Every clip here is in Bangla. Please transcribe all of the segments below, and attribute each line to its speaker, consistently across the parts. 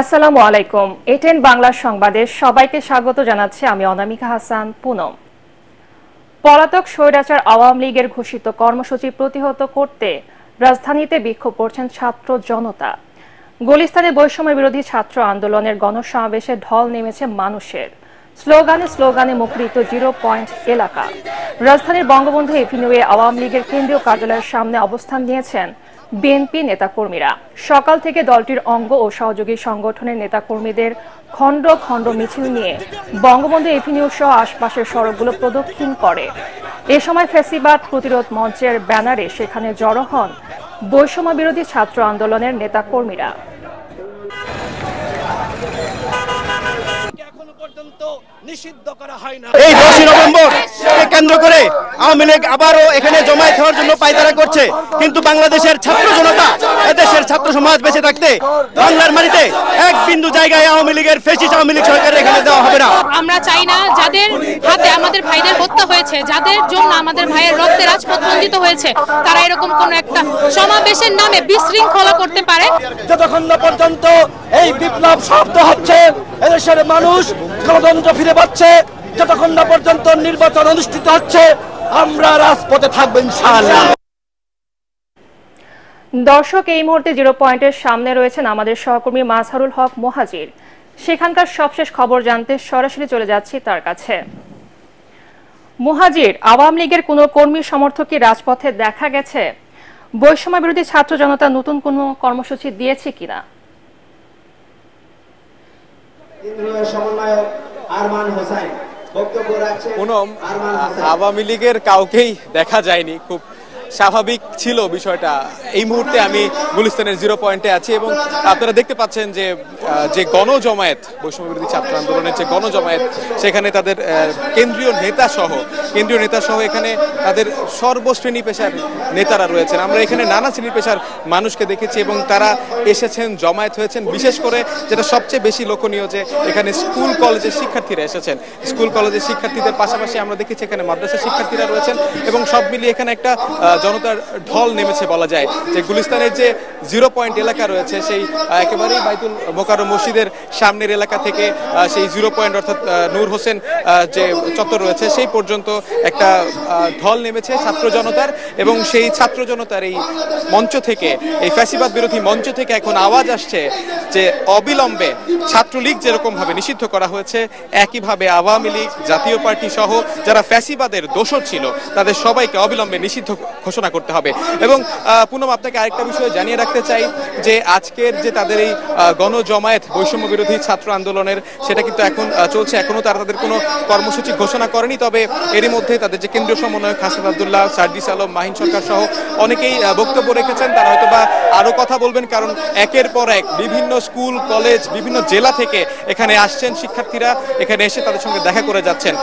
Speaker 1: আসসালামু আলাইকুম। এটেন বাংলা সংবাদে সবাইকে স্বাগত জানাচ্ছি আমি অনামিকা হাসান পুনম। পলাতক স্বৈরাচার আওয়ামী লীগের ঘোষিত কর্মসূচি প্রতিহত করতে রাজধানীতে বিক্ষোভ করছেন ছাত্র জনতা। গুলিস্তানে বৈষম্য বিরোধী ছাত্র আন্দোলনের গণসমাবেশে ঢল নেমেছে মানুষের। স্লোগানে স্লোগানে মুখরিত 0 পয়েন্ট এলাকা। রাজধানীর বঙ্গবন্ধু এভিনিউয়ে আওয়ামী লীগের কেন্দ্রীয় কার্যালয়ের সামনে অবস্থান নিয়েছেন বিএনপি নেতাকর্মীরা। সকাল থেকে দলটির অঙ্গ ও সহযোগী সংগঠনের নেতাকর্মীদের খণ্ড খণ্ড মিছিল নিয়ে বঙ্গবন্ধু এভিনিউ সহ আশপাশের সড়কগুলো প্রদক্ষিণ করে। এ সময় ফ্যাসিবাদ প্রতিরোধ মঞ্চের ব্যানারে সেখানে জড়ো হন বৈষম্য বিরোধী ছাত্র আন্দোলনের নেতাকর্মীরা।
Speaker 2: এই 10 নভেম্বর কেন্দ্র করে আওয়ামী লীগ আবারও এখানে জমায়েত হওয়ার জন্য পায়তারা করছে, কিন্তু বাংলাদেশের ছাত্র জনতা, এদেশের ছাত্র সমাজ বেঁচে থাকতে বাংলার মাটিতে এক বিন্দু জায়গায় আওয়ামী লীগের ফ্যাসিস্ট আওয়ামী লীগ সরকারের এখানে দেওয়া হবে না।
Speaker 3: আমরা চাই না যাদের হাতে আমাদের ভাইদের হত্যা হয়েছে, যাদের জন্য আমাদের ভাইয়ের রক্তে রাজপথ রঞ্জিত হয়েছে, তারা এরকম কোন একটা সমাবেশের নামে বিশৃঙ্খলা করতে পারে।
Speaker 2: যতক্ষণ না পর্যন্ত এই বিপ্লব শব্দ হচ্ছে, এদেশের মানুষ গণতন্ত্র ফিরে পাচ্ছে, যতক্ষণ না পর্যন্ত নির্বাচন অনুষ্ঠিত হচ্ছে, আমরা রাজপথে থাকবো ইনশাআল্লাহ।
Speaker 1: দর্শক, এই মুহূর্তে 0 পয়েন্টের সামনে রয়েছেন আমাদের সহকর্মী মাজহারুল হক মুহাজির। সেখানকার সবশেষ খবর জানতে সরাসরি চলে যাচ্ছি তার কাছে। মুহাজির, আওয়ামী লীগের কোনো কর্মী সমর্থক কি রাজপথে দেখা গেছে? বৈষম্য বিরোধী ছাত্র জনতা নতুন কোনো কর্মসূচি দিয়েছে কিনা?
Speaker 4: আওয়ামী লীগের কাউকেই দেখা যায়নি, খুব স্বাভাবিক ছিল বিষয়টা। এই মুহূর্তে আমি গুলিস্তানের 0 পয়েন্টে আছি এবং আপনারা দেখতে পাচ্ছেন যে গণজমায়েত, বৈষম্য বিরোধী ছাত্র আন্দোলনের যে গণজমায়েত, সেখানে তাদের কেন্দ্রীয় নেতা সহ এখানে তাদের সর্বশ্রেণী পেশার নেতারা রয়েছেন। আমরা এখানে নানা শ্রেণী পেশার মানুষকে দেখেছি এবং তারা এসেছেন, জমায়েত হয়েছেন। বিশেষ করে যেটা সবচেয়ে বেশি লক্ষণীয়, যে এখানে স্কুল কলেজের শিক্ষার্থীরা এসেছেন। স্কুল কলেজের শিক্ষার্থীদের পাশাপাশি আমরা দেখেছি এখানে মাদ্রাসা শিক্ষার্থীরা রয়েছেন এবং সব মিলিয়ে এখানে একটা জনতার ঢল নেমেছে বলা যায়। যে গুলিস্তানের যে 0 পয়েন্ট এলাকা রয়েছে, সেই একেবারেই বাইতুল মোকাররম মসজিদের সামনের এলাকা থেকে সেই 0 পয়েন্ট অর্থাৎ নূর হোসেন যে চত্বর রয়েছে সেই পর্যন্ত একটা ঢল নেমেছে ছাত্র জনতার। এবং সেই ছাত্র জনতার এই মঞ্চ থেকে, এই ফ্যাসিবাদ বিরোধী মঞ্চ থেকে এখন আওয়াজ আসছে যে অবিলম্বে ছাত্রলীগ যেরকম ভাবে নিষিদ্ধ করা হয়েছে, একইভাবে আওয়ামী লীগ, জাতীয় পার্টি সহ যারা ফ্যাসিবাদের দোসর ছিল তাদের সবাইকে অবিলম্বে নিষিদ্ধ ঘোষণা করতে হবে। এবং পুনম, আপনাকে আরেকটা বিষয় জানিয়ে রাখতে চাই যে আজকের যে তাদের এই গণজমায়েত বৈষম্য বিরোধী ছাত্র আন্দোলনের, সেটা কিন্তু এখন চলছে। এখনো তারা তাদের কোনো কর্মসূচি ঘোষণা করেনি। তবে এরই মধ্যে তাদের যে কেন্দ্রীয় সমন্বয়ক হাসান আব্দুল্লাহ, সার্জিস আলম, মাহিন সরকার সহ অনেকেই বক্তব্য রেখেছেন। তারা হয়তো বা আরো কথা বলবেন, কারণ একের পর এক বিভিন্ন স্কুল কলেজ, বিভিন্ন জেলা থেকে এখানে আসছেন শিক্ষার্থীরা, এখানে এসে তাদের সঙ্গে দেখা করে যাচ্ছেন।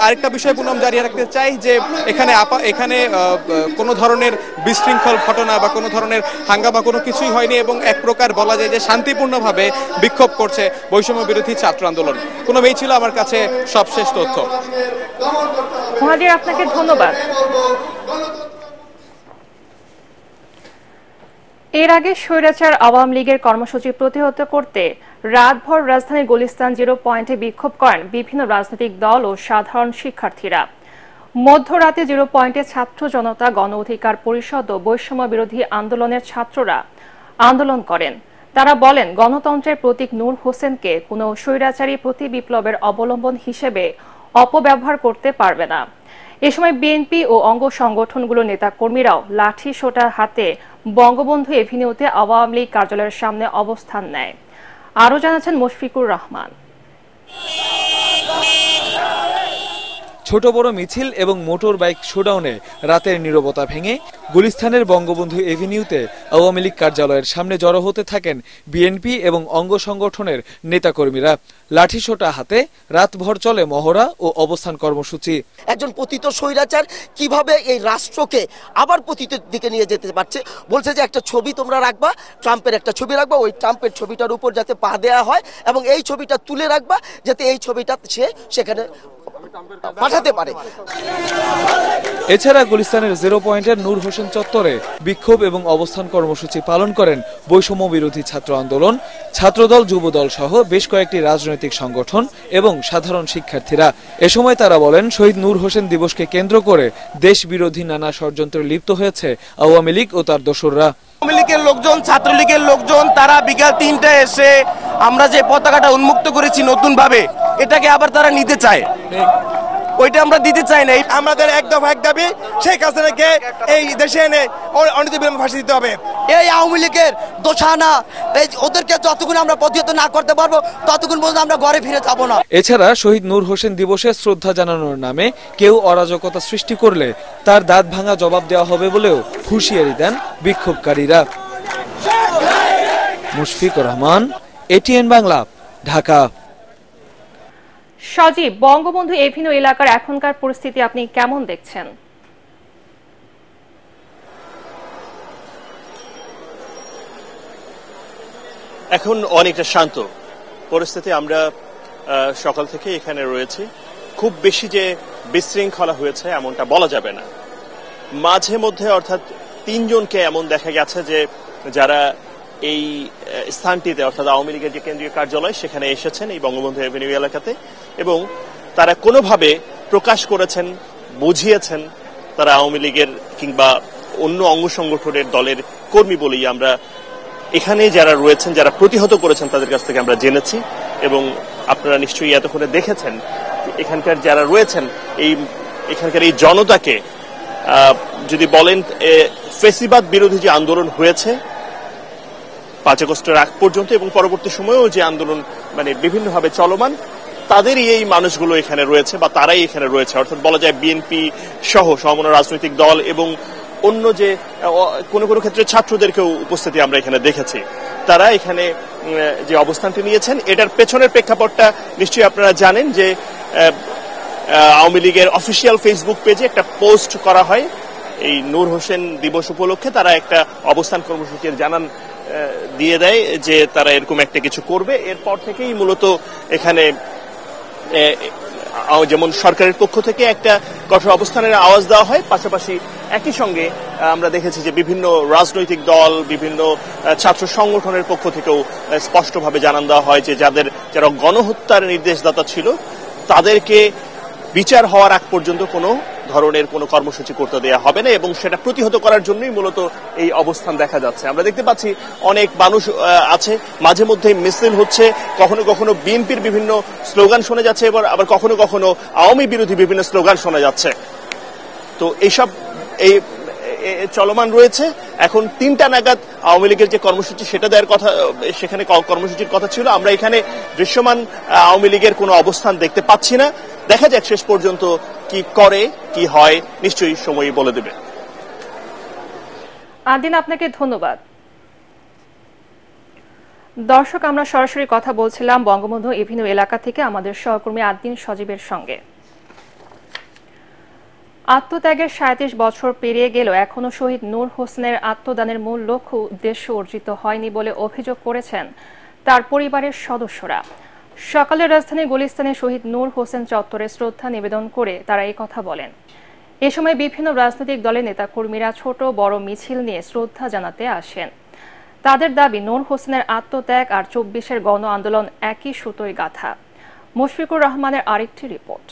Speaker 4: আরেকটা বিষয় পুনম জানিয়ে রাখতে চাই যে এখানে কোনো ধরনের বিশৃঙ্খল ঘটনা বা কোনো ধরনের হাঙ্গামা কোনো কিছুই হয়নি এবং এক প্রকার বলা যায় যে শান্তিপূর্ণভাবে বিক্ষোভ করছে বৈষম্য বিরোধী ছাত্র আন্দোলন। পুনম, এই ছিল আমার কাছে সবশেষ তথ্য।
Speaker 1: মুহাজির, আপনাকে ধন্যবাদ। এর আগে স্বৈরাচার আওয়ামী লীগের কর্মসূচি প্রতিহত করতে রাতভর রাজধানীর গুলিস্তান 0 পয়েন্টে বিক্ষোভ করেন বিভিন্ন রাজনৈতিক দল ও সাধারণ শিক্ষার্থীরা। মধ্যরাতে 0 পয়েন্টে ছাত্র জনতা, গণ অধিকার পরিষদ ও বৈষম্য বিরোধী আন্দোলনের ছাত্ররা আন্দোলন করেন। তারা বলেন, গণতন্ত্রের প্রতীক নূর হোসেনকে কোনো স্বৈরাচারী প্রতি বিপ্লবের অবলম্বন হিসেবে অপব্যবহার করতে পারবে না। এ সময় বিএনপি ও অঙ্গ সংগঠনগুলোর নেতাকর্মীরাও লাঠি সোটা হাতে বঙ্গবন্ধু এভিনিউতে আওয়ামী লীগ কার্যালয়ের সামনে অবস্থান নেয়। আরও জানাচ্ছেন মুশফিকুর রহমান।
Speaker 5: ছোট বড় মিছিল এবং মোটর বাইক শোডাউনে রাতের নীরবতা ভেঙে গুলিস্তানের বঙ্গবন্ধু এভিনিউতে আওয়ামী লীগ কার্যালয়ের সামনে জড়ো হতে থাকেন বিএনপি এবং অঙ্গ সংগঠনের নেতাকর্মীরা। লাঠিসোঁটা হাতে রাতভর চলে মহড়া ও অবস্থান কর্মসূচি।
Speaker 6: একজন পতিত স্বৈরাচার কিভাবে এই রাষ্ট্রকে আবার পতিতের দিকে নিয়ে যেতে পারছে, বলছে যে একটা ছবি তোমরা রাখবা, ট্রাম্পের একটা ছবি রাখবা, ওই ট্রাম্পের ছবিটার উপর যাতে পা দেয়া হয় এবং এই ছবিটা তুলে রাখবা, যাতে এই ছবিটা সেখানে পাঠাতে পারে।
Speaker 5: এছাড়া গুলিস্তানের 0 পয়েন্টের নূর হোসেন চত্বরে বিক্ষোভ এবং অবস্থান কর্মসূচি পালন করেন বৈষম্য বিরোধী ছাত্র আন্দোলন, ছাত্রদল, যুবদল সহ বেশ কয়েকটি রাজনৈতিক সংগঠন এবং সাধারণ শিক্ষার্থীরা। এ সময় তারা বলেন, শহীদ নূর হোসেন দিবসকে কেন্দ্র করে দেশ বিরোধী নানা ষড়যন্ত্রে লিপ্ত হয়েছে আওয়ামী লীগ ও তার দোসররা।
Speaker 7: আওয়ামী লীগের লোকজন, ছাত্রলীগের লোকজন তারা বিকাল 3টায় এসে আমরা যে পতাকাটা উন্মুক্ত করেছি নতুন ভাবে, এটাকে আবার তারা নিতে চায়। ওইটা আমরা দিতে চাই না।
Speaker 2: আমাদের এক দফা এক দাবি, শেখ হাসিনাকে এই দেশে এনে অনতিবিলম্বে ফাঁসি দিতে হবে।
Speaker 6: এই আওয়ামী লীগের দোষানা, ওদেরকে যতক্ষণ আমরা প্রতিহত না করতে পারবো ততক্ষণ পর্যন্ত আমরা ঘরে ফিরে যাব না।
Speaker 5: এছাড়া শহীদ নূর হোসেন দিবসে শ্রদ্ধা জানানোর নামে কেউ অরাজকতা সৃষ্টি করলে তার দাঁত ভাঙা জবাব দেওয়া হবে বলেও হুঁশিয়ারি দেন বিক্ষোভকারীরা। মুশফিকুর রহমান, এটিএন বাংলা, ঢাকা।
Speaker 1: সজীব, বঙ্গবন্ধু এভিনিউ এলাকার এখনকার পরিস্থিতি আপনি কেমন দেখছেন?
Speaker 8: এখন অনেকটা শান্ত পরিস্থিতি। আমরা সকাল থেকে এখানে রয়েছি। খুব বেশি যে বিশৃঙ্খলা হয়েছে এমনটা বলা যাবে না। মাঝে মধ্যে অর্থাৎ 3 জনকে এমন দেখা গেছে যে যারা এই স্থানটিতে অর্থাৎ আওয়ামী লীগের যে কেন্দ্রীয় কার্যালয় সেখানে এসেছেন এই বঙ্গবন্ধু এভিনিউ এলাকাতে, এবং তারা কোনোভাবে প্রকাশ করেছেন, বুঝিয়েছেন তারা আওয়ামী লীগের কিংবা অন্য অঙ্গ সংগঠনের দলের কর্মী বলেই আমরা এখানে যারা রয়েছেন, যারা প্রতিহত করেছেন তাদের কাছ থেকে আমরা জেনেছি। এবং আপনারা নিশ্চয়ই এতক্ষণে দেখেছেন এখানকার যারা রয়েছেন এখানকার এই জনতাকে যদি বলেন ফেসিবাদ বিরোধী যে আন্দোলন হয়েছে 5 আগস্টের আগ পর্যন্ত এবং পরবর্তী সময়েও যে আন্দোলন মানে বিভিন্নভাবে চলমান, তাদেরই এই মানুষগুলো এখানে রয়েছে বা তারাই এখানে রয়েছে। অর্থাৎ বলা যায় বিএনপি সহ সমমনা রাজনৈতিক দল এবং অন্য যে কোনো কোনো ক্ষেত্রে ছাত্রদেরকেও উপস্থিতি আমরা এখানে দেখেছি। তারা এখানে যে অবস্থানটি নিয়েছেন এটার পেছনের প্রেক্ষাপটটা নিশ্চয়ই আপনারা জানেন যে আওয়ামী লীগের অফিসিয়াল ফেসবুক পেজে একটা পোস্ট করা হয় এই নূর হোসেন দিবস উপলক্ষে। তারা একটা অবস্থান কর্মসূচির জানান দিয়ে দেয় যে তারা এরকম একটা কিছু করবে। এরপর থেকেই মূলত এখানে যেমন সরকারের পক্ষ থেকে একটা কঠোর অবস্থানের আওয়াজ দেওয়া হয়, পাশাপাশি একই সঙ্গে আমরা দেখেছি যে বিভিন্ন রাজনৈতিক দল, বিভিন্ন ছাত্র সংগঠনের পক্ষ থেকেও স্পষ্টভাবে জানান দেওয়া হয় যে যারা গণহত্যার নির্দেশদাতা ছিল তাদেরকে বিচার হওয়ার আগ পর্যন্ত কোনো ধরনের কোনো কর্মসূচি করতে দেওয়া হবে না, এবং সেটা প্রতিহত করার জন্যই মূলত এই অবস্থান দেখা যাচ্ছে। আমরা দেখতে পাচ্ছি অনেক মানুষ আছে, মাঝে মধ্যে মিছিল হচ্ছে, কখনো কখনো বিএনপির বিভিন্ন স্লোগান শোনা যাচ্ছে, আবার কখনো কখনো আওয়ামী বিরোধী বিভিন্ন স্লোগান শোনা যাচ্ছে। তো এইসব চলমান রয়েছে। এখন 3টা নাগাদ আওয়ামী লীগের যে কর্মসূচি সেটা দেওয়ার কথা, সেখানে কর্মসূচির কথা ছিল। আমরা এখানে দৃশ্যমান আওয়ামী লীগের কোনো অবস্থান দেখতে পাচ্ছি না। দেখা যাক শেষ পর্যন্ত কি করে, কি হয়, নিশ্চয়ই সময়ই বলে দেবে।
Speaker 1: আদিন, আপনাকে ধন্যবাদ। দর্শক, আমরা সরাসরি কথা বলছিলাম বঙ্গবন্ধু এভিনিউ এলাকা থেকে আমাদের সহকর্মী আদিন সজীবের সঙ্গে। আত্মত্যাগের 37 বছর পেরিয়ে গেলেও এখনো শহীদ নূর হোসেনের আত্মদানের মূল লক্ষ্য উদ্দেশ্য অর্জিত হয়নি বলে অভিযোগ করেছেন তার পরিবারের সদস্যরা। সকালে রাজধানীর গুলিস্তানে শহীদ নূর হোসেন চত্বরে শ্রদ্ধা নিবেদন করে তারা এই কথা বলেন। এ সময় বিভিন্ন রাজনৈতিক দলের নেতাকর্মীরা ছোট বড় মিছিল নিয়ে শ্রদ্ধা জানাতে আসেন। তাদের দাবি, নূর হোসেনের আত্মত্যাগ আর 24-এর গণ আন্দোলন একই সুতোয় গাঁথা। মুশফিকুর রহমানের আরেকটি রিপোর্ট।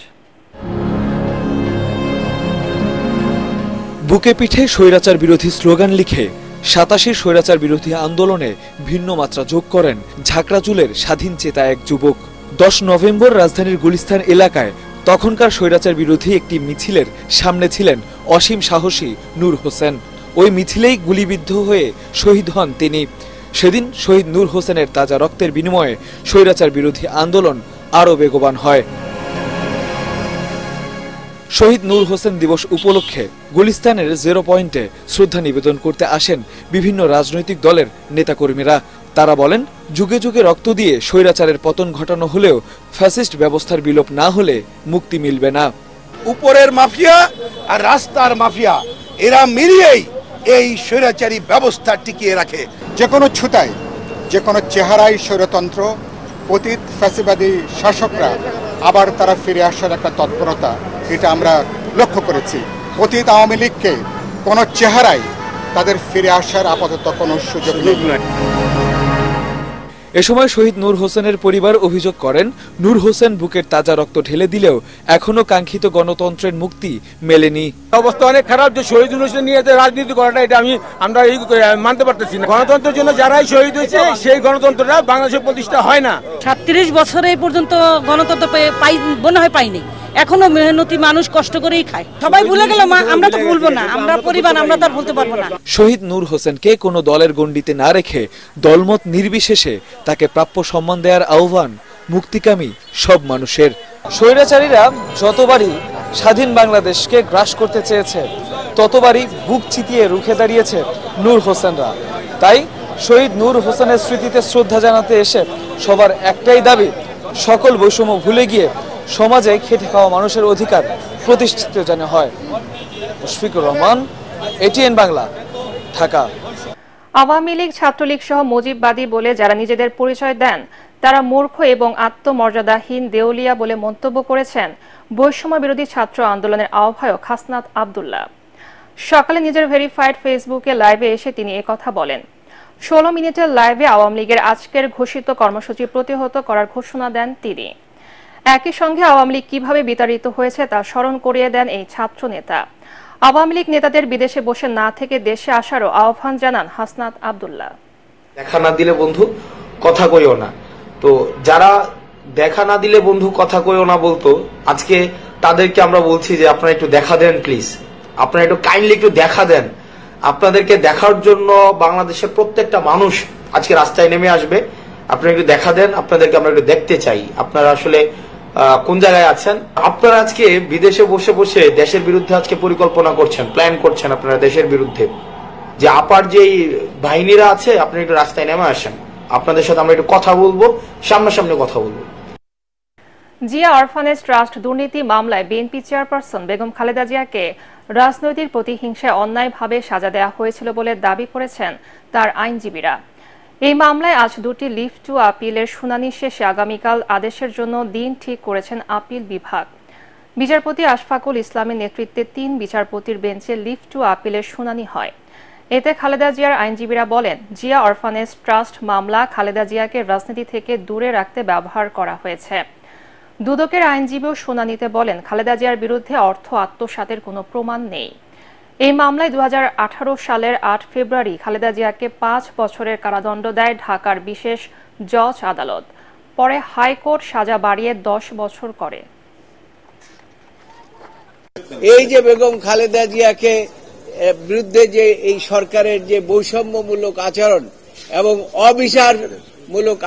Speaker 5: বুকে পিঠে স্বৈরাচার বিরোধী স্লোগান লিখে 87 স্বৈরাচার বিরোধী আন্দোলনে ভিন্ন মাত্রা যোগ করেন ঝাঁকড়াচুলের স্বাধীন চেতা এক যুবক। 10 নভেম্বর রাজধানীর গুলিস্তান এলাকায় তখনকার স্বৈরাচার বিরোধী একটি মিছিলের সামনে ছিলেন অসীম সাহসী নূর হোসেন। ওই মিছিলেই গুলিবিদ্ধ হয়ে শহীদ হন তিনি। সেদিন শহীদ নূর হোসেনের তাজা রক্তের বিনিময়ে স্বৈরাচার বিরোধী আন্দোলন আরও বেগবান হয়। শহীদ নূর হোসেন দিবস উপলক্ষে গুলিস্তানের 0 পয়েন্টে শ্রদ্ধা নিবেদন করতে আসেন বিভিন্ন রাজনৈতিক দলের নেতাকর্মীরা। তারা বলেন, যুগে যুগে রক্ত দিয়ে স্বৈরাচারের পতন ঘটানো হলেও ফ্যাসিস্ট ব্যবস্থার বিলোপ না হলে মুক্তি মিলবে না।
Speaker 9: উপরের মাফিয়া আর রাস্তার মাফিয়া এরা মিলিয়েই এই স্বৈরাচারী ব্যবস্থা টিকিয়ে রাখে।
Speaker 10: যে কোনো ছুতায়, যে কোনো চেহারায় স্বৈরতন্ত্র, পতিত ফ্যাসিবাদী শাসকরা আবার তারা ফিরে আসার একটা তৎপরতা, এটা আমরা লক্ষ্য করেছি। অতীত আওয়ামী লীগকে কোনো চেহারায় তাদের ফিরে আসার আপাতত কোনো সুযোগ নেই।
Speaker 5: এ সময় শহীদ নূর হোসেনের পরিবার অভিযোগ করেন, নূর হোসেন বুকের তাজা রক্ত ঢেলে দিলেও এখনো কাঙ্ক্ষিত গণতন্ত্রের মুক্তি মেলেনি।
Speaker 7: অবস্থা অনেক খারাপ যে শহীদ হোসেন নিয়ে রাজনীতি করাটা এটা আমরা মানতে পারতেছি না। গণতন্ত্রের জন্য যারাই শহীদ হয়েছে সেই গণতন্ত্রটা বাংলাদেশে প্রতিষ্ঠা হয় না।
Speaker 11: 37 বছরে পর্যন্ত গণতন্ত্র মনে হয় পাইনি। এখনো মেহনতি মানুষ কষ্ট করেই খায়। সবাই ভুলে গেল, আমরা তো ভুলবো না, আমরা পরিবার, আমরা তো আর ভুলতে পারবো না।
Speaker 5: শহীদ নূর হোসেনকে কোনো দলের গণ্ডিতে না রেখে দলমত নির্বিশেষে তাকে প্রাপ্য সম্মান দেওয়ার আহ্বান মুক্তিকামী সব মানুষের। স্বৈরাচারীরা যতবারই স্বাধীন বাংলাদেশকে গ্রাস করতে চেয়েছে, ততবারই বুক চিতিয়ে রুখে দাঁড়িয়েছে নূর হোসেনরা। তাই শহীদ নূর হোসেনের স্মৃতিতে শ্রদ্ধা জানাতে এসে সবার একটাই দাবি, সকল বৈষম্য ভুলে গিয়ে সমাজে খেটে খাওয়া মানুষের অধিকার প্রতিষ্ঠিত যেন হয়। মুশফিকুর রহমান, এটিএন বাংলা, ঢাকা।
Speaker 1: আওয়ামী লীগ, ছাত্রলীগ সহ মুজিববাদী বলে যারা নিজেদের পরিচয় দেন তারা মূর্খ এবং আত্মমর্যাদাহীন দেউলিয়া বলে মন্তব্য করেছেন বৈষম্য বিরোধী ছাত্র আন্দোলনের আহ্বায়ক হাসনাত আব্দুল্লাহ। সকালে নিজের ভেরিফাইড ফেসবুকে লাইভে এসে তিনি একথা বলেন। 16 মিনিটের লাইভে আওয়ামী লীগের আজকের ঘোষিত কর্মসূচি প্রতিহত করার ঘোষণা দেন তিনি। একই সঙ্গে আওয়ামী লীগ কিভাবে বিতাড়িত হয়েছে তা স্মরণ করিয়ে দেন এই ছাত্র নেতা। আওয়ামী লীগ নেতাদের বিদেশে বসে না থেকে দেশে আসারও আহ্বান জানান হাসনাত আব্দুল্লাহ।
Speaker 12: দেখা না দিলে বন্ধু কথা কইও না, তো যারা দেখা না দিলে বন্ধু কথা কইও না বলতো, আজকে তাদেরকে আমরা বলছি যে আপনারা একটু দেখা দেন প্লিজ, আপনারা একটু কাইন্ডলি একটু দেখা দেন। আপনাদেরকে দেখার জন্য বাংলাদেশের প্রত্যেকটা মানুষ আজকে রাস্তায় নেমে আসবে। আপনারা একটু দেখা দেন, আপনাদেরকে আমরা একটু দেখতে চাই আপনারা আসলে কোন জায়গায় আছেন। আপনারা আজকে বিদেশে বসে বসে দেশের বিরুদ্ধে আজকে পরিকল্পনা করছেন, প্ল্যান করছেন আপনারা দেশের বিরুদ্ধে। যে আপার যেই বাহিনীরা আছে, আপনারা একটু রাস্তায় নেমে আসেন, আপনাদের সাথে আমরা একটু কথা বলবো, সামনাসামনি কথা বলবো।
Speaker 1: জিয়া অরফানেজ ট্রাস্ট দুর্নীতি মামলায় বিএনপি চেয়ারপারসন বেগম খালেদা জিয়াকে রাজনৈতিক প্রতিহিংসায় অন্যায়ভাবে সাজা দেওয়া হয়েছিল বলে দাবি করেছেন তার আইনজীবীরা। এই মামলায় আজ 2টি লিভ টু আপিলের শুনানি শেষে আগামীকাল আদেশের জন্য দিন ঠিক করেছেন আপিল বিভাগ। বিচারপতি আশফাকুল ইসলামের নেতৃত্বে 3 বিচারপতির বেঞ্চে লিভ টু আপিলের শুনানি হয়। এতে খালেদা জিয়ার আইনজীবীরা বলেন, জিয়া অরফানেজ ট্রাস্ট মামলা খালেদা জিয়াকে রাজনীতি থেকে দূরে রাখতে ব্যবহার করা হয়েছে। দুদকের আইনজীবীও শুনানিতে বলেন, খালেদা জিয়ার বিরুদ্ধে অর্থ আত্মসাতের কোনো প্রমাণ নেই। এই মামলায় 2018 সালের 8 ফেব্রুয়ারি খালেদা জিয়াকে 5 বছরের কারাদণ্ড দেয় ঢাকার বিশেষ জজ আদালত। পরে হাইকোর্ট সাজা বাড়িয়ে 10 বছর করে।
Speaker 13: এই যে বেগম খালেদা জিয়াকে বিরুদ্ধে যে এই সরকারের যে বৈষম্যমূলক আচরণ এবং অবিচারমূলক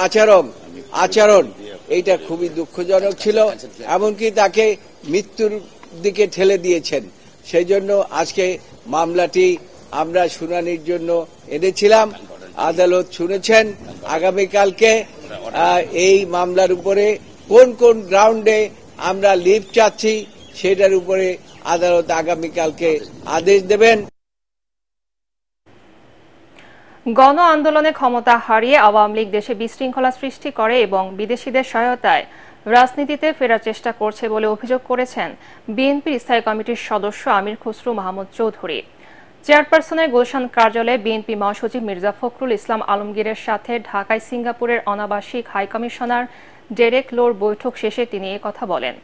Speaker 13: আচরণ এইটা খুবই দুঃখজনক ছিল। এমনকি তাকে মৃত্যুর দিকে ঠেলে দিয়েছেন। সেই জন্য আজকে মামলাটি আমরা শুনানির জন্য এনেছিলাম। আদালত শুনেছেন। আগামীকালকে এই মামলার উপরে কোন কোন গ্রাউন্ডে আমরা লিভ চাচ্ছি সেটার উপরে আদালত আগামীকালকে আদেশ দেবেন।
Speaker 1: গণ আন্দোলনে ক্ষমতা হারিয়ে আওয়ামী লীগ দেশে বিশৃঙ্খলা সৃষ্টি করে এবং বিদেশিদের সহায়তায় রাজনীতিতে ফেরার চেষ্টা করছে বলে অভিযোগ করেছেন বিএনপির স্থায়ী কমিটির সদস্য আমির খসরু মাহমুদ চৌধুরী। চেয়ারপারসনের গুলশান কার্যালয়ে বিএনপি মহাসচিব মির্জা ফখরুল ইসলাম আলমগীরের সাথে ঢাকায় সিঙ্গাপুরের অনাবাসিক হাইকমিশনার ডেরেক লোর বৈঠক শেষে তিনি কথা বলেন।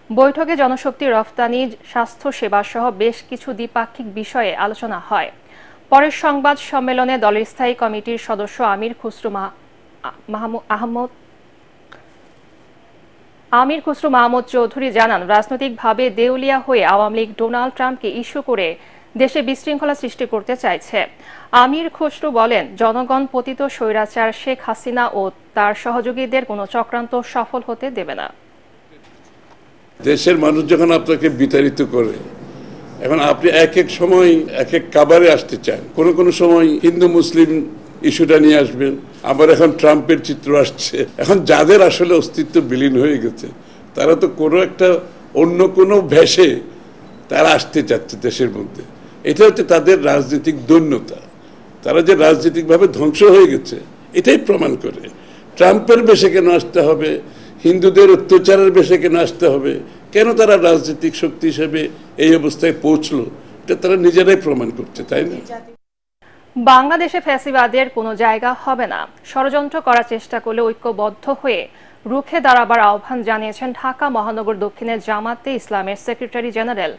Speaker 1: বৈঠকে জনশক্তি রফতানি, স্বাস্থ্য সেবা সহ বেশ কিছু দ্বিপাক্ষিক বিষয়ে আলোচনা হয়। পরের সংবাদ সম্মেলনে দলের স্থায়ী কমিটির সদস্য আমির খসরু মাহমুদ চৌধুরী জানান, রাজনৈতিকভাবে দেউলিয়া হয়ে আওয়ামী লীগ ডোনাল্ড ট্রাম্পকে ইস্যু করে দেশে বিশৃঙ্খলা সৃষ্টি করতে চাইছে। আমির খসরু বলেন, জনগণ পতিত স্বৈরাচার শেখ হাসিনা ও তার সহযোগীদের কোনো চক্রান্ত সফল হতে দেবে না।
Speaker 9: দেশের মানুষ যখন আপনাকে বিতাড়িত করে, এখন আপনি এক এক সময় এক এক কাবারে আসতে চান। কোন সময় হিন্দু মুসলিম ইস্যুটা নিয়ে আসবেন, আবার এখন ট্রাম্পের চিত্র আসছে। এখন যাদের আসলে অস্তিত্ব বিলীন হয়ে গেছে তারা তো কোনো একটা অন্য কোনো ভেসে তারা আসতে চাচ্ছে দেশের মধ্যে। এটা হচ্ছে তাদের রাজনৈতিক দৈন্যতা। তারা যে রাজনৈতিকভাবে ধ্বংস হয়ে গেছে এটাই প্রমাণ করে। ট্রাম্পের বেশে কেন আসতে হবে, হিন্দুদের অত্যাচারের বেশে কেন আসতে হবে, কেন তারা রাজনৈতিক শক্তি হিসেবে এই অবস্থায় পৌঁছলো, এটা তারা নিজেরাই প্রমাণ করছে, তাই না?
Speaker 1: বাংলাদেশে ফ্যাসিবাদের কোনো জায়গা হবে না, ষড়যন্ত্র করার চেষ্টা করলে ঐক্যবদ্ধ হয়ে রুখে দাঁড়াবার আহ্বান জানিয়েছেন ঢাকা মহানগর দক্ষিণের জামাতে ইসলামের secretary general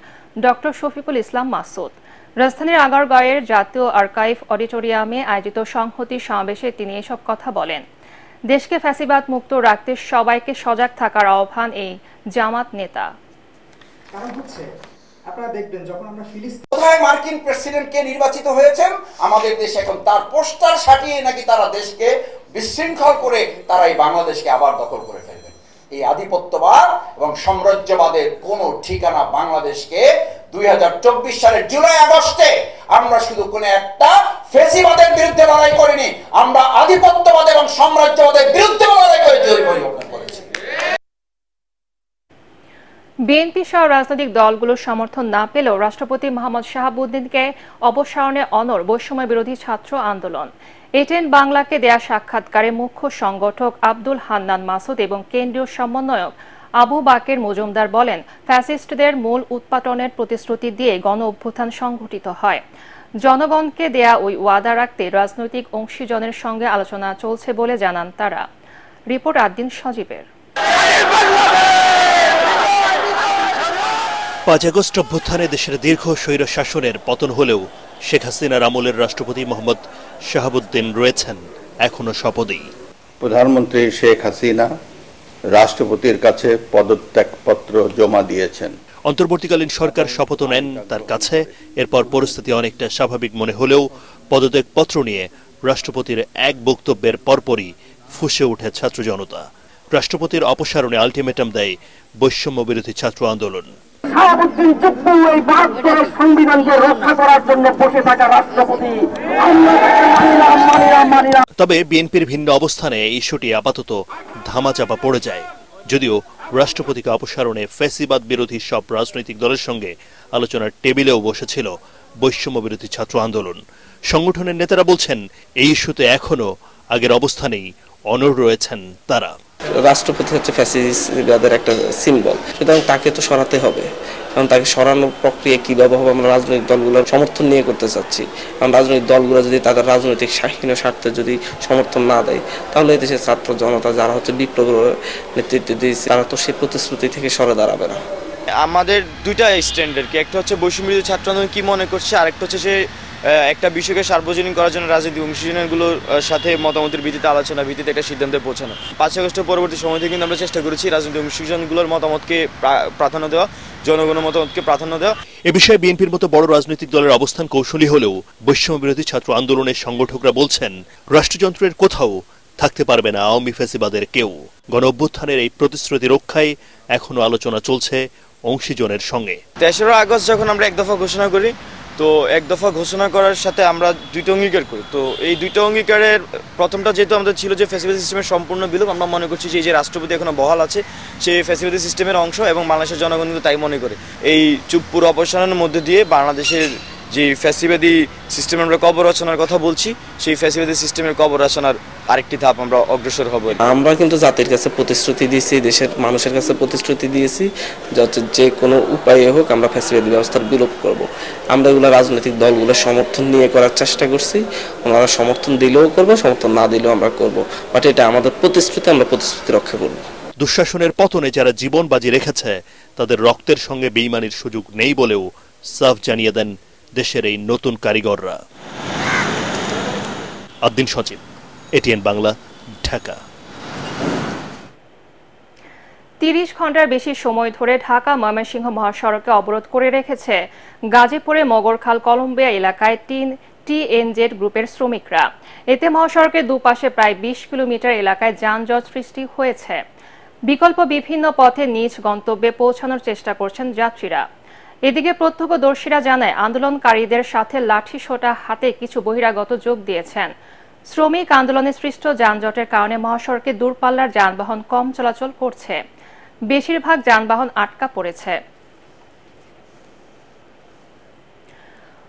Speaker 1: doctor Shafiqul Islam Masud. রাজধানীর আগারগাঁওয়ের জাতীয় আর্কাইভ অডিটোরিয়ামে আয়োজিত সংহতি সমাবেশে তিনি এসব কথা বলেন। দেশকে ফ্যাসিবাদ মুক্ত রাখতে সবাইকে সজাগ থাকার আহ্বান এই জামাত নেতা।
Speaker 14: আপনারা দেখবেন যখন আমরা কোথায় মার্কিন প্রেসিডেন্টকে নির্বাচিত হয়েছেন, আমাদের দেশে এখন তার পোস্টার সাটিয়ে নাকি তারা দেশকে বিশৃঙ্খল করে তারা এই বাংলাদেশকে আবার দখল করে ফেলবেন। এই আধিপত্যবাদ এবং সাম্রাজ্যবাদের কোনো ঠিকানা বাংলাদেশকে 2024 সালের জুলাই আগস্টে আমরা শুধু কোনো একটা ফ্যাসিবাদের বিরুদ্ধে লড়াই করিনি, আমরা আধিপত্যবাদ এবং সাম্রাজ্যবাদের বিরুদ্ধে লড়াই করে জয় পরিবর্তন করেছি।
Speaker 1: বিএনপি সহ রাজনৈতিক দলগুলোর সমর্থন না পেলেও রাষ্ট্রপতি মোহাম্মদ শাহাবুদ্দিনকে অপসারণে অনড় বৈষম্য বিরোধী ছাত্র আন্দোলন। এটেন বাংলাকে দেয়া সাক্ষাৎকারে মুখ্য সংগঠক আব্দুল হান্নান মাসুদ এবং কেন্দ্রীয় সমন্বয়ক আবু বাকের মজুমদার বলেন, ফ্যাসিস্টদের মূল উৎপাটনের প্রতিশ্রুতি দিয়ে গণ অভ্যুত্থান সংঘটিত হয়। জনগণকে দেয়া ওই ওয়াদা রাখতে রাজনৈতিক অংশীজনের সঙ্গে আলোচনা চলছে বলে জানান তারা। রিপোর্ট আদ্দিন সজীবের।
Speaker 8: 5 আগস্ট অভ্যুত্থানে দেশের দীর্ঘ স্বৈর শাসনের পতন হলেও শেখ হাসিনার আমলের রাষ্ট্রপতি মোহাম্মদ শাহাবুদ্দিন রয়েছেন এখনো শপথেই।
Speaker 15: প্রধানমন্ত্রী শেখ হাসিনা রাষ্ট্রপতির কাছে পদত্যাগপত্র জমা দিয়েছেন।
Speaker 8: অন্তর্বর্তীকালীন সরকার শপথ নেন তার কাছে। এরপর পরিস্থিতি অনেকটা স্বাভাবিক মনে হলেও পদত্যাগপত্র নিয়ে রাষ্ট্রপতির এক বক্তব্যের পরপরই ফুঁসে ওঠে ছাত্র জনতা। রাষ্ট্রপতির অপসারণে আলটিমেটাম দেয় বৈষম্য বিরোধী ছাত্র আন্দোলন। তবে বিএনপির ভিন্ন অবস্থানে ইস্যুটি আপাতত ধামাচাপা পড়ে যায়। যদিও রাষ্ট্রপতিকে অপসারণে ফ্যাসিবাদ বিরোধী সব রাজনৈতিক দলের সঙ্গে আলোচনার টেবিলেও বসেছিল বৈষম্য বিরোধী ছাত্র আন্দোলন। সংগঠনের নেতারা বলছেন, এই ইস্যুতে এখনো আগের অবস্থানেই অনড় রয়েছেন তারা।
Speaker 16: রাষ্ট্রপতি হচ্ছে ফ্যাসিবাদের একটা সিম্বল, সুতরাং তাকে তো সরাতে হবে। কারণ তাকে সরানোর প্রক্রিয়া কিভাবে হবে আমরা রাজনৈতিক দলগুলোর সমর্থন নিয়ে করতে চাচ্ছি। কারণ রাজনৈতিক দলগুলো যদি তাদের রাজনৈতিক শাহীন স্বার্থে যদি সমর্থন না দেয়, তাহলে দেশের ছাত্র জনতা যারা হচ্ছে বিপ্লব নেতৃত্ব দিয়েছে তারা তো সেই প্রতিশ্রুতি থেকে সরে দাঁড়াবে না।
Speaker 17: আমাদের দুইটা স্ট্যান্ডার্ড কি, একটা হচ্ছে বৈষম্য বিরোধী ছাত্র আন্দোলন কি মনে করছে, আরেকটা হচ্ছে সে একটা বিষয়কে সার্বজনীন করার জন্য রাজনৈতিক অংশীজনগুলোর সাথে মতামতের ভিত্তিতে আলোচনা ভিত্তিতে একটা সিদ্ধান্তে পৌঁছানো। 5 আগস্টের পরবর্তী সময় থেকে কিন্তু আমরা চেষ্টা করেছি রাজনৈতিক অংশীজনগুলোর মতামতকে প্রাধান্য দেওয়া, জনগণের মতামতকে প্রাধান্য দেওয়া।
Speaker 8: এ বিষয়ে বিএনপির মতো বড় রাজনৈতিক দলের অবস্থান কৌশলী হলেও বৈষম্য বিরোধী ছাত্র আন্দোলনের সংগঠকরা বলছেন, রাষ্ট্রযন্ত্রের কোথাও থাকতে পারবে না আওয়ামী ফ্যাসিবাদের কেউ। গণ অভ্যুত্থানের এই প্রতিশ্রুতি রক্ষায় এখনো আলোচনা চলছে অংশীজনের সঙ্গে।
Speaker 17: 13 আগস্ট যখন আমরা এক দফা ঘোষণা করি, তো এক দফা ঘোষণা করার সাথে আমরা দুইটা অঙ্গীকার করি। তো এই দুইটা অঙ্গীকারের প্রথমটা যেহেতু আমাদের ছিল যে ফ্যাসিবাদী সিস্টেমের সম্পূর্ণ বিলোপ, আমরা মনে করছি যে এই যে রাষ্ট্রপতি এখনো বহাল আছে সেই ফ্যাসিবাদী সিস্টেমের অংশ, এবং বাংলাদেশের জনগণ কিন্তু তাই মনে করে। এই চুপ অপসারণের মধ্যে দিয়ে বাংলাদেশের যে ফ্যাসিবাদী সিস্টেম আমরা কবর রচনার কথা বলছি, সেই ফ্যাসিবাদী সিস্টেমের কবর রচনার আরেকটি ধাপ আমরা অগ্রসর হব।
Speaker 16: আমরা কিন্তু জাতির কাছে প্রতিশ্রুতি দিয়েছি, দেশের মানুষের কাছে প্রতিশ্রুতি দিয়েছি যে কোনো উপায়ে হোক আমরা ফ্যাসিবাদী ব্যবস্থার বিলোপ করব। আমরা এগুলো রাজনৈতিক দলগুলো সমর্থন নিয়ে করার চেষ্টা করছি, ওনারা সমর্থন দিলেও করবো, সমর্থন না দিলেও আমরা করব। বাট এটা আমাদের প্রতিশ্রুতি, আমরা প্রতিশ্রুতি রক্ষা করব।
Speaker 8: দুঃশাসনের পতনে যারা জীবন বাজি রেখেছে তাদের রক্তের সঙ্গে বেইমানির সুযোগ নেই বলেও সাফ জানিয়ে দেন দেশের এই নতুন কারিগররা। আদ্দিন সচিব, এটিএন বাংলা, ঢাকা।
Speaker 1: 30 ঘন্টার বেশি সময় ধরে ঢাকা ময়মনসিংহ মহাসড়কে অবরোধ করে রেখেছে গাজীপুরে মগরখাল কলম্বিয়া এলাকায় টিএনজেড গ্রুপের শ্রমিকরা। এতে মহাসড়কের দুপাশে প্রায় 20 কিলোমিটার এলাকায় যানজট সৃষ্টি হয়েছে। বিকল্প বিভিন্ন পথে নিজ গন্তব্যে পৌঁছানোর চেষ্টা করছেন যাত্রীরা। এদিকে প্রত্যক্ষদর্শীরা জানায়, আন্দোলনকারীদের সাথে লাঠি সোঁটা হাতে কিছু বহিরাগত যোগ দিয়েছেন। শ্রমিক আন্দোলনে সৃষ্ট যানজটের কারণে মহাসড়কে দূরপাল্লার যানবাহন কম চলাচল করছে। বেশিরভাগ যানবাহন আটকা পড়েছে।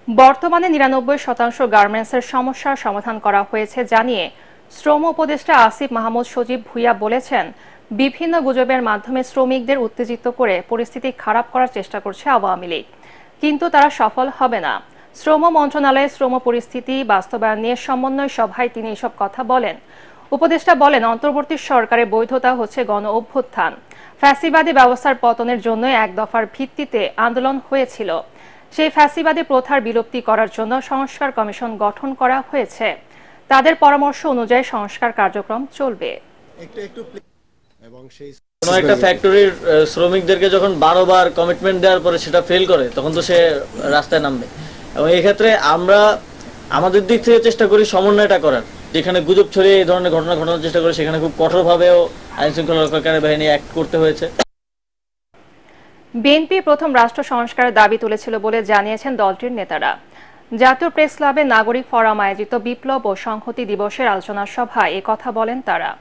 Speaker 1: বর্তমানে 99% গার্মেন্টসের সমস্যার সমাধান করা হয়েছে জানিয়ে শ্রম উপদেষ্টা আসিফ মাহমুদ সজীব ভুইয়া বলেছেন, বিভিন্ন গুজবের মাধ্যমে শ্রমিকদের উত্তেজিত করে পরিস্থিতি খারাপ করার চেষ্টা করছে আওয়ামী লীগ, কিন্তু তারা সফল হবে না। শ্রম মন্ত্রণালয়ের শ্রম পরিস্থিতি বাস্তবায়ন নিয়ে সমন্বয় সভায় তিনি এসব কথা বলেন। উপদেষ্টা বলেন, অন্তর্বর্তী সরকারের বৈধতা হচ্ছে গণ অভ্যুত্থান। ফ্যাসিবাদী ব্যবস্থার পতনের জন্য এক দফার ভিত্তিতে আন্দোলন হয়েছিল। সেই ফ্যাসিবাদী প্রথার বিলুপ্তি করার জন্য সংস্কার কমিশন গঠন করা হয়েছে। তাদের পরামর্শ অনুযায়ী সংস্কার কার্যক্রম চলবে।
Speaker 18: কোনো একটা ফ্যাক্টরির শ্রমিকদেরকে যখন 12 বার কমিটমেন্ট দেওয়ার পরে সেটা ফেল করে, তখন তো সে রাস্তায় নামবে। এবং এই ক্ষেত্রে আমরা আমাদের দিক থেকে চেষ্টা করি সমন্বয়টা করার। যেখানে গুজব ছড়িয়ে এই ধরনের ঘটনা ঘটানোর চেষ্টা করে, সেখানে খুব কঠোরভাবেও আইন শৃঙ্খলা রক্ষাকারী বাহিনী অ্যাক্ট করতে হয়েছে।
Speaker 1: বিএনপি প্রথম রাষ্ট্র সংস্কারের দাবি তুলেছিল বলে জানিয়েছেন দলটির নেতারা। জাতীয় প্রেস ক্লাবে নাগরিক ফোরাম আয়োজিত বিপ্লব ও সংহতি দিবসের আলোচনা সভায় এ কথা বলেন তারা।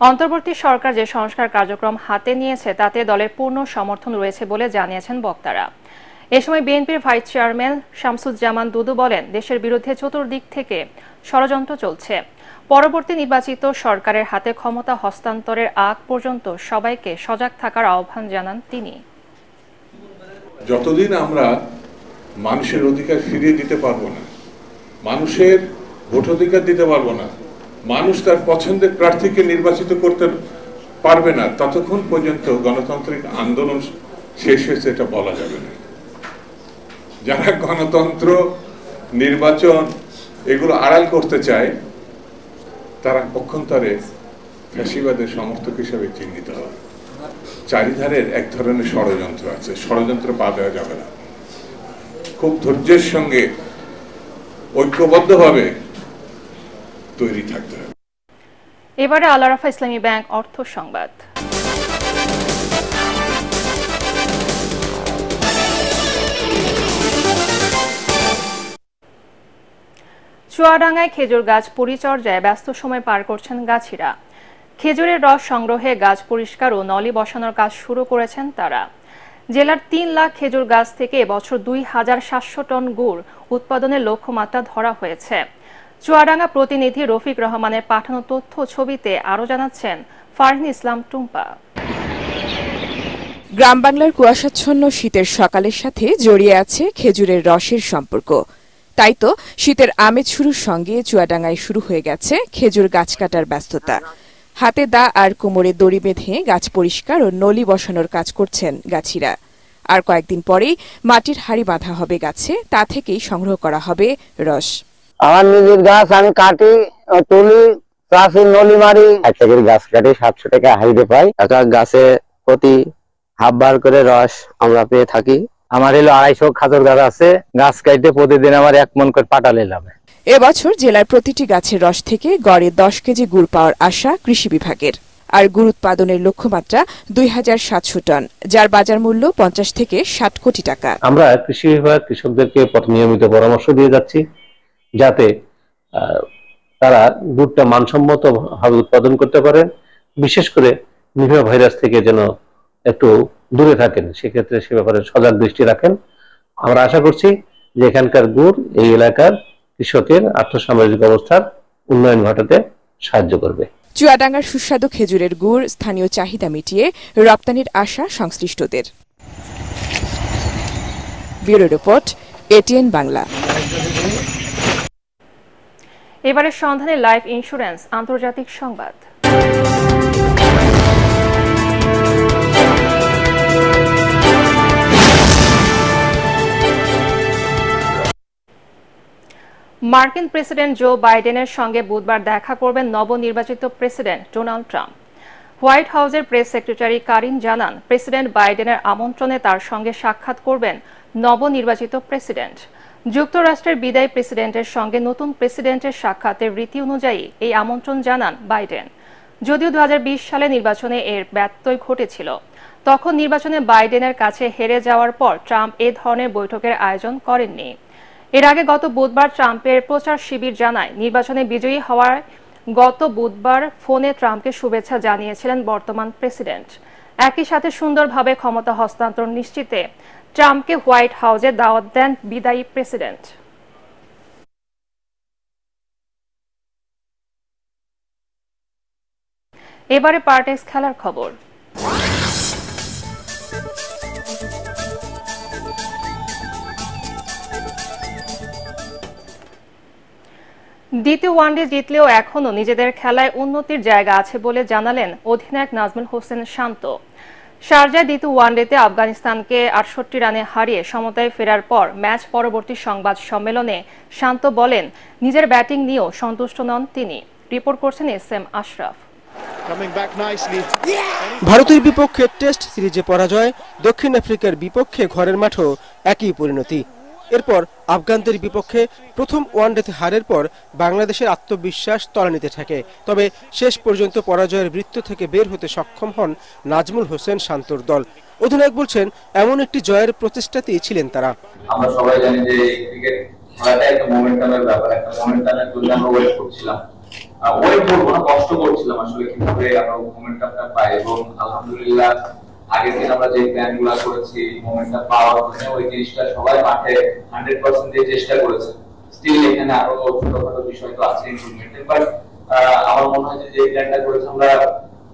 Speaker 1: অন্তর্বর্তী সরকার যে সংস্কার কার্যক্রম হাতে নিয়েছে তাতে দলের পূর্ণ সমর্থন রয়েছে বলে জানিয়েছেন বক্তারা। এ সময় বিএনপির ভাইস চেয়ারম্যান শামসুজ্জামান দুদু বলেন, দেশের বিরুদ্ধে চতুর্দিক থেকে ষড়যন্ত্র চলছে। পরবর্তী নির্বাচিত সরকারের হাতে ক্ষমতা হস্তান্তরের আগ পর্যন্ত সবাইকে সজাগ থাকার আহ্বান জানান তিনি।
Speaker 9: যতদিন আমরা মানুষের অধিকার ফিরিয়ে দিতে পারবো না, মানুষের ভোটাধিকার দিতে পারবো না, মানুষ তার পছন্দের প্রার্থীকে নির্বাচিত করতে পারবে না, ততক্ষণ পর্যন্ত গণতান্ত্রিক আন্দোলন শেষ হয়েছে এটা বলা যাবে না। যারা গণতন্ত্র, নির্বাচন এগুলো আড়াল করতে চায়, তারা পক্ষান্তরে ফ্যাসিবাদের সমর্থক হিসেবে চিহ্নিত হবে। চারিধারের এক ধরনের ষড়যন্ত্র আছে, ষড়যন্ত্র পা দেওয়া যাবে না। খুব ধৈর্যের সঙ্গে ঐক্যবদ্ধভাবে তৈরি থাকতে হবে।
Speaker 1: এবারে আল আরাফা ইসলামী ব্যাংক অর্থ সংবাদ। চুয়াডাঙ্গায় খেজুর গাছ পরিচর্যায় ব্যস্ত সময় পার করছেন গাছিরা। খেজুরের রস সংগ্রহে গাছ পরিষ্কার ও নলি বসানোর কাজ শুরু করেছেন তারা। জেলার 3 লাখ খেজুর গাছ থেকে এবছর 2700 টন গুড় উৎপাদনের লক্ষ্যমাত্রা ধরা হয়েছে। চুয়াডাঙ্গা প্রতিনিধি রফিক রহমানের পাঠানো তথ্য ছবিতে আরও জানাচ্ছেন ফারহিন ইসলাম টুম্পা।
Speaker 19: গ্রাম বাংলার কুয়াশাচ্ছন্ন শীতের সকালের সাথে জড়িয়ে আছে খেজুরের রসের সম্পর্ক। তাই তো শীতের আমেজ শুরুর সঙ্গে চুয়াডাঙ্গায় শুরু হয়ে গেছে খেজুর গাছ কাটার ব্যস্ততা। হাতে দা আর কোমরে দড়ি বেঁধে গাছ পরিষ্কার ও নলি বসানোর কাজ করছেন গাছিরা। আর কয়েকদিন পরেই মাটির হাড়ি বাঁধা হবে গাছে, তা থেকেই সংগ্রহ করা হবে রস।
Speaker 20: আমার নিজের গাছ আমি কাটি, তুলি, নলি মারি। একটা করে গাছ কাটি 700 টাকা হাইডে পাই। একটা গাছে প্রতি হাফ বার করে রস আমরা পেয়ে থাকি। আমার হলো 250 খাজুর গাছ আছে, গাছ কাটতে প্রতিদিন আমার 1 মণ করে পাটালে লাগে।
Speaker 19: এবছর জেলার প্রতিটি গাছের রস থেকে গড়ে 10 কেজি গুড় পাওয়ার আশা কৃষি বিভাগের। আর গুড় উৎপাদনের লক্ষ্যমাত্রা 2700 টন, যার বাজার মূল্য 50 থেকে 60 কোটি টাকা।
Speaker 21: আমরা কৃষি বিভাগ কৃষকদেরকে নিয়মিত পরামর্শ দিয়ে যাচ্ছি, যাতে তারা গুড়টা মানসম্মত ভাবে উৎপাদন করতে পারেন। বিশেষ করে নিপা ভাইরাস থেকে যেন একটু দূরে থাকেন, সেক্ষেত্রে সে ব্যাপারে সজাগ দৃষ্টি রাখেন। আমরা আশা করছি যে এখানকার গুড় এই এলাকার কৃষকের আর্থসামাজিক অবস্থার উন্নয়ন ঘটাতে সাহায্য করবে।
Speaker 19: চুয়াডাঙ্গার সুস্বাদু খেজুরের গুড় স্থানীয় চাহিদা মিটিয়ে রপ্তানির আশা সংশ্লিষ্টদের। Bureau report, ATN Bangla.
Speaker 1: এবারে সন্ধানে লাইফ ইন্স্যুরেন্স আন্তর্জাতিক সংবাদ। মার্কিন প্রেসিডেন্ট জো বাইডেনের সঙ্গে বুধবার দেখা করবেন নবনির্বাচিত প্রেসিডেন্ট ডোনাল্ড ট্রাম্প। হোয়াইট হাউসের প্রেস সেক্রেটারি কারিন জানান, প্রেসিডেন্ট বাইডেনের আমন্ত্রণে তার সঙ্গে সাক্ষাৎ করবেন নবনির্বাচিত প্রেসিডেন্ট। যুক্তরাষ্ট্রের বিদায়ী প্রেসিডেন্টের সঙ্গে নতুন প্রেসিডেন্টের সাক্ষাতের রীতি অনুযায়ী এই আমন্ত্রণ জানান বাইডেন। যদিও 2020 সালে নির্বাচনে এর ব্যত্যয় ঘটেছিল, তখন নির্বাচনে বাইডেনের কাছে হেরে যাওয়ার পর ট্রাম্প এ ধরনের বৈঠকের আয়োজন করেননি। এর আগে গত বুধবার ট্রাম্পের প্রচার শিবির জানায়, নির্বাচনে বিজয়ী হওয়ার গত বুধবার ফোনে ট্রাম্পকে শুভেচ্ছা জানিয়েছিলেন বর্তমান প্রেসিডেন্ট। একই সাথে সুন্দরভাবে ক্ষমতা হস্তান্তর নিশ্চিতে ট্রাম্পকে হোয়াইট হাউসে দাওয়াত দেন বিদায়ী প্রেসিডেন্ট। এবারে পার্টেক্স খেলার খবর। দ্বিতীয় ওয়ানডে জিতলেও এখনও নিজেদের খেলায় উন্নতির জায়গা আছে বলে জানালেন অধিনায়ক নাজমুল হোসেন শান্ত। শারজায় দ্বিতীয় ওয়ানডেতে আফগানিস্তানকে 68 রানে হারিয়ে সমতায় ফেরার পর ম্যাচ পরবর্তী সংবাদ সম্মেলনে শান্ত বলেন, নিজের ব্যাটিং নিয়েও সন্তুষ্ট নন তিনি। রিপোর্ট করছেন এস.এম. আশরাফ।
Speaker 3: ভারতের বিপক্ষে টেস্ট সিরিজে পরাজয়, দক্ষিণ আফ্রিকার বিপক্ষে ঘরের মাঠেও একই পরিণতি। এরপর আফগানদের বিপক্ষে প্রথম ওয়ানডেতে হারের পর বাংলাদেশের আত্মবিশ্বাস তলানিতে থাকে। তবে শেষ পর্যন্ত পরাজয়ের বৃত্ত থেকে বের হতে সক্ষম হন নাজমুল হোসেন শান্তর দল। অধিনায়ক বলছেন, এমন একটি জয়ের প্রচেষ্টাতেই ছিলেন তারা।
Speaker 22: আমরা সবাই জানি যে ক্রিকেট খেলাটা একটা মোমেন্টামের ব্যাপার, একটা মোমেন্টামের জন্য আমরা ওয়েট করছিলাম, ওয়েট করবো না, কষ্ট করছিলাম আসলে কিভাবে আমরা মোমেন্টামটা পাই। এবং আলহামদুলিল্লাহ আগের দিন আমরা যে প্ল্যান গুলা করেছি মোমেন্টাম পাওয়ার জন্য, ওই জিনিসটা সবাই মাঠে 100% দিয়ে চেষ্টা করেছে। স্টিল এখানে আরো ছোটখাটো বিষয় তো আছে ইমপ্রুভমেন্টের, বাট আমার মনে হয় যে প্ল্যানটা করেছে আমরা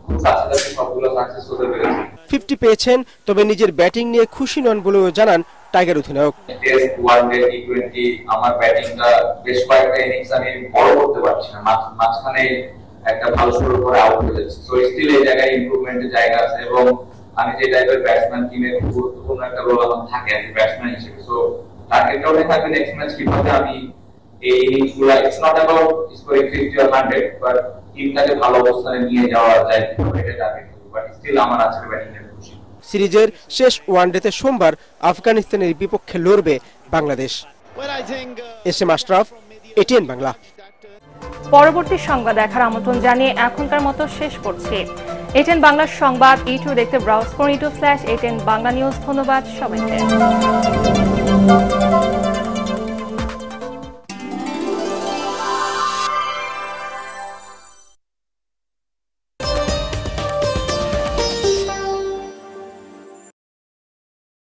Speaker 22: খুব কাছাকাছি সবগুলো সাকসেস হতে পেরেছি।
Speaker 3: 50 পেয়েছেন, তবে নিজের ব্যাটিং নিয়ে খুশি নন বলেও জানান টাইগার অধিনায়ক।
Speaker 22: টেস্ট, ওয়ানডে, টি20 আমার ব্যাটিংটা বেশ কয়েকটা ইনিংস আমি বড় করতে পারছি না, মাঝখানে একটা ভালো শুরু করে আউট হয়ে যাচ্ছে। সো স্টিল এই জায়গায় ইমপ্রুভমেন্টের জায়গা আছে এবং আমি যে টাইপের ব্যাটসম্যান টিমে খুব গুরুত্বপূর্ণ একটা রোল আমার থাকে আমি ব্যাটসম্যান হিসেবে। সো টার্গেটটা ওটা থাকবে নেক্সট ম্যাচ কিভাবে আমি এই ইনিংসগুলো, it's not about scoring 50 or 100, but টিমটাকে ভালো অবস্থানে নিয়ে যাওয়া যায় কিভাবে, এটা টার্গেট। বাট স্টিল আমার আজকের ব্যাটিং এর খুশি।
Speaker 3: সিরিজের শেষ ওয়ানডেতে সোমবার আফগানিস্তানের বিপক্ষে লড়বে বাংলাদেশ। এস.এম. আশরাফ, এটিএন বাংলা।
Speaker 1: পরবর্তী সংবাদ দেখার আমন্ত্রণ জানিয়ে এখনকার মতো শেষ করছি। এটিএন বাংলার সংবাদ ইউটিউব দেখতে ব্রাউজ করুন YouTube/ATN বাংলা নিউজ। ধন্যবাদ সবাইকে।